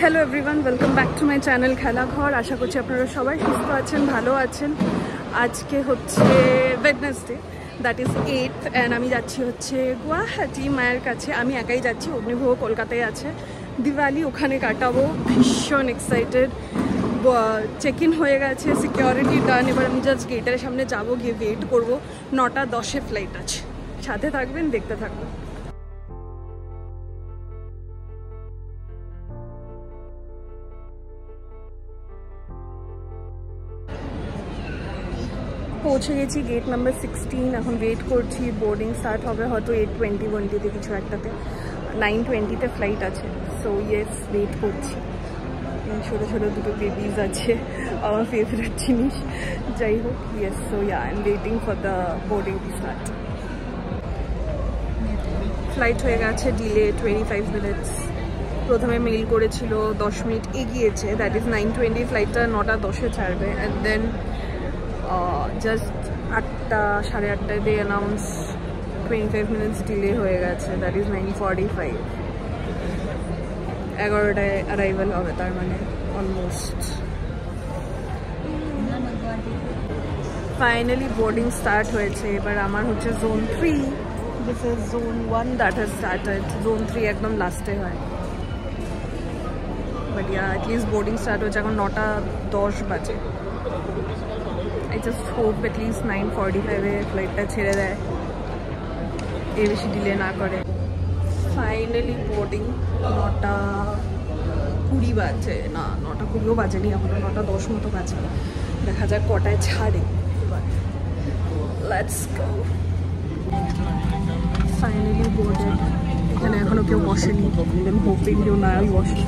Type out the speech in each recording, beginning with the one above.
Hello everyone, welcome back to my channel Khelaghar. আশা করছি আপনারা সবাই সুস্থ আছেন, ভালো আছেন। আজকে হচ্ছে Wednesday, that is 8th, and আমি যাচ্ছি হচ্ছে গুয়াহাটি মায়ের কাছে। আমি একাই যাচ্ছি, অগ্নিভোগ কলকাতায় আছে, দিওয়ালি ওখানে কাটাবো। ভীষণ এক্সাইটেড। চেক ইন হয়ে গেছে, সিকিউরিটি ডান। এবার আমি জাস্ট গেটের সামনে যাবো, গিয়ে ওয়েট করবো। 9:10 ফ্লাইট আছে। সাথে থাকবেন, দেখতে থাকবেন। পৌঁছে গেছি গেট নাম্বার 16। এখন ওয়েট করছি, বোর্ডিং স্টার্ট হবে হয়তো 8:20 কিছু একটাতে। 9:20-তে ফ্লাইট আছে। সো ইয়েস, ওয়েট করছি। ছোটো ছোটো দুটো বেবিজ আছে, আমার ফেভারিট জিনিস। যাই হোক, yes, so yeah I am waiting for the boarding to start. Flight হয়ে গেছে ডিলে 25 মিনিটস। প্রথমে মেইল করেছিল 10 মিনিট এগিয়েছে, দ্যাট ইজ 9:20। ফ্লাইটটা 9:10-এ ছাড়বে। অ্যান্ড দেন জাস্ট 8:30 দিয়ে অ্যানাউন্স 25 মিনিটস ডিলে হয়ে গেছে, দ্যাট ইজ 9:45। 11টায় অ্যারাইভাল হবে, তার মানে অলমোস্ট। ফাইনালি বোর্ডিং স্টার্ট হয়েছে। এবার আমার হচ্ছে zone 3, this is zone 1 that has started. Zone 3 একদম লাস্টে হয়। But yeah, at least boarding start হয়েছে। এখন 9:10 বাজে। I just hope at least 9:45-এ ফ্লাইটটা ছেড়ে দেয়, এর বেশি ডিলে না করে। ফাইনালি বোর্ডিং 9:20 বাজে, না 9:20ও বাজেনি এখনো, 9:10 মতো বাজে। দেখা যাক কটায় ছাড়ে। এবার লেটস গো। Finally boarded. এখানে এখনো কেউ বসেনি, হোপিং কেউ না বসে।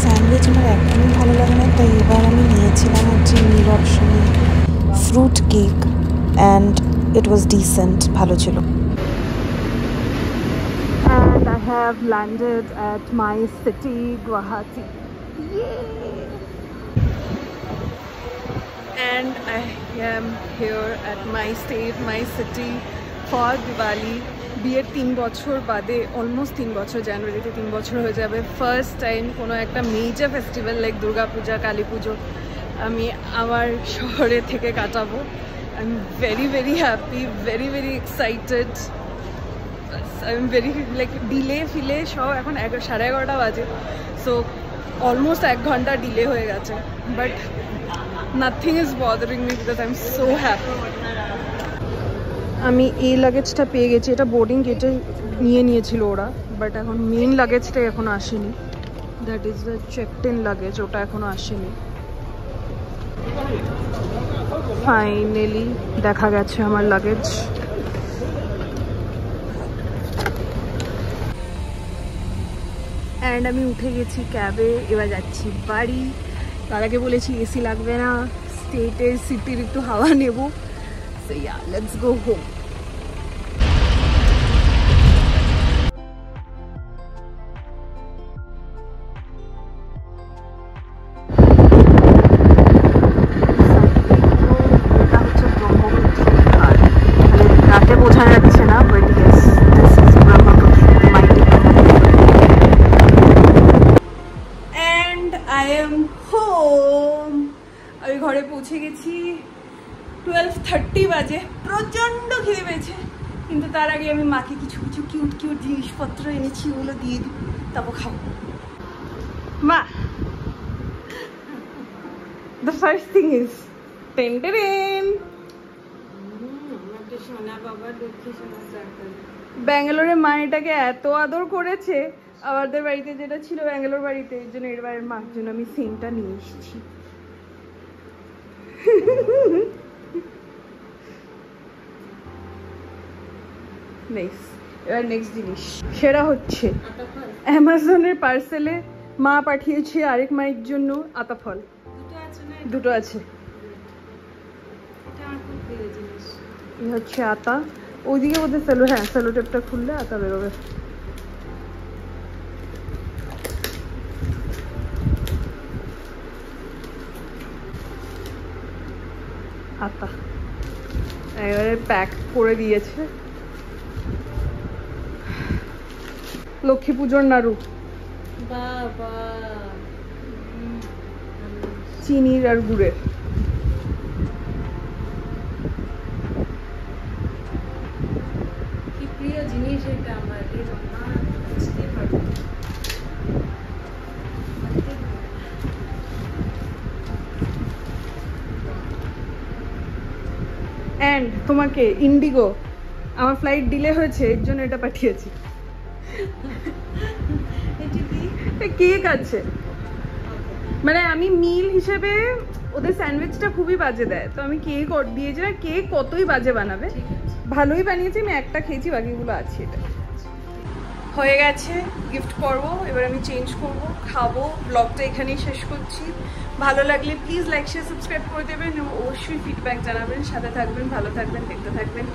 স্যান্ডউইচ আমার একদমই ভালো লাগে না, তাই এবার আমি নিয়েছিলাম হচ্ছে মির অপশনে fruit cake, and it was decent, ভালো ছিল। And I have landed at my city, Guwahati. Yay! And I am here at my state, my city for Diwali. বিয়ের 3 বছর বাদে, অলমোস্ট 3 বছর, জানুয়ারিতে 3 বছর হয়ে যাবে। ফার্স্ট টাইম কোনো একটা major festival like Durga Puja, Kali Pujo আমি আমার শহরে থেকে কাটাবো। I am very very happy, very very excited. I am very like ডিলে ফিলে সব। এখন 11:30 বাজে, সো অলমোস্ট 1 ঘন্টা ডিলে হয়ে গেছে। But nothing is bothering me because I am so happy. আমি এই লাগেজটা পেয়ে গেছি, এটা বোর্ডিং গেটে নিয়েছিল ওরা, বাট এখন মেন লাগেজটা এখনো আসেনি, that is the checked in luggage, ওটা এখনো আসেনি। ফাইনালি দেখা গেছে আমার লাগেজ। অ্যান্ড আমি উঠে গেছি ক্যাবে, এবার যাচ্ছি বাড়ি। তার আগে বলেছি এসি লাগবে না, স্টেটের সিটির একটু হাওয়া নেব। So yeah, let's go home. রাতে বোঝা যাচ্ছে না, but yes, this is Brahmaputra, my and I am home. আমি ঘরে পৌঁছে গেছি। 12:30 বাজে। প্রচণ্ড খিদে পেয়েছে, কিন্তু তার আগে আমি মাকে কিছু কিছু কিউট কিউট জিনিসপত্র এনেছি, ওগুলো দিয়ে দিই, তারপর খাবো। মা, দ্য ফার্স্ট থিং ইজ টেন্ডেরেন। ব্যাঙ্গালোরে মা এটাকে এত আদর করেছে, আমাদের বাড়িতে যেটা ছিল ব্যাঙ্গালোর বাড়িতে, এর জন্য এর মার জন্য আমি সেমটা নিয়ে এসেছি। এবার নেক্সট জিনিস সেটা হচ্ছে অ্যামাজনের পার্সেলে মা পাঠিয়েছে আরেক মায়ের জন্য আতা ফল। দুটো আছে। এই হচ্ছে আতা। ওইদিকে বোধহয় সেলো টেপটা খুললে আতা বেরোবে। আতা এবারে প্যাক করে দিয়েছে। লক্ষ্মী পুজোর নাড়ু, বাবা চিনির আর গুড়ের। কি প্রিয় জিনিস এটা আমার, এই মামা বুঝতে পারবো। অ্যান্ড তোমাকে ইন্ডিগো, আমার ফ্লাইট ডিলে হয়েছে এর জন্য এটা পাঠিয়েছি। কেক আছে, মানে আমি মিল হিসেবে ওদের স্যান্ডউইচটা খুবই বাজে দেয়, তো আমি কেক দিয়েছি না, কেক কতই বাজে বানাবে, ভালোই বানিয়েছি, আমি একটা খেয়েছি, বাকিগুলো আছে। এটা হয়ে গেছে গিফট করবো, এবার আমি চেঞ্জ করব, খাবো। ব্লগটা এখানেই শেষ করছি। ভালো লাগলে প্লিজ লাইক শেয়ার সাবস্ক্রাইব করে দেবেন এবং অবশ্যই ফিডব্যাক জানাবেন। সাথে থাকবেন, ভালো থাকবেন, দেখতে থাকবেন।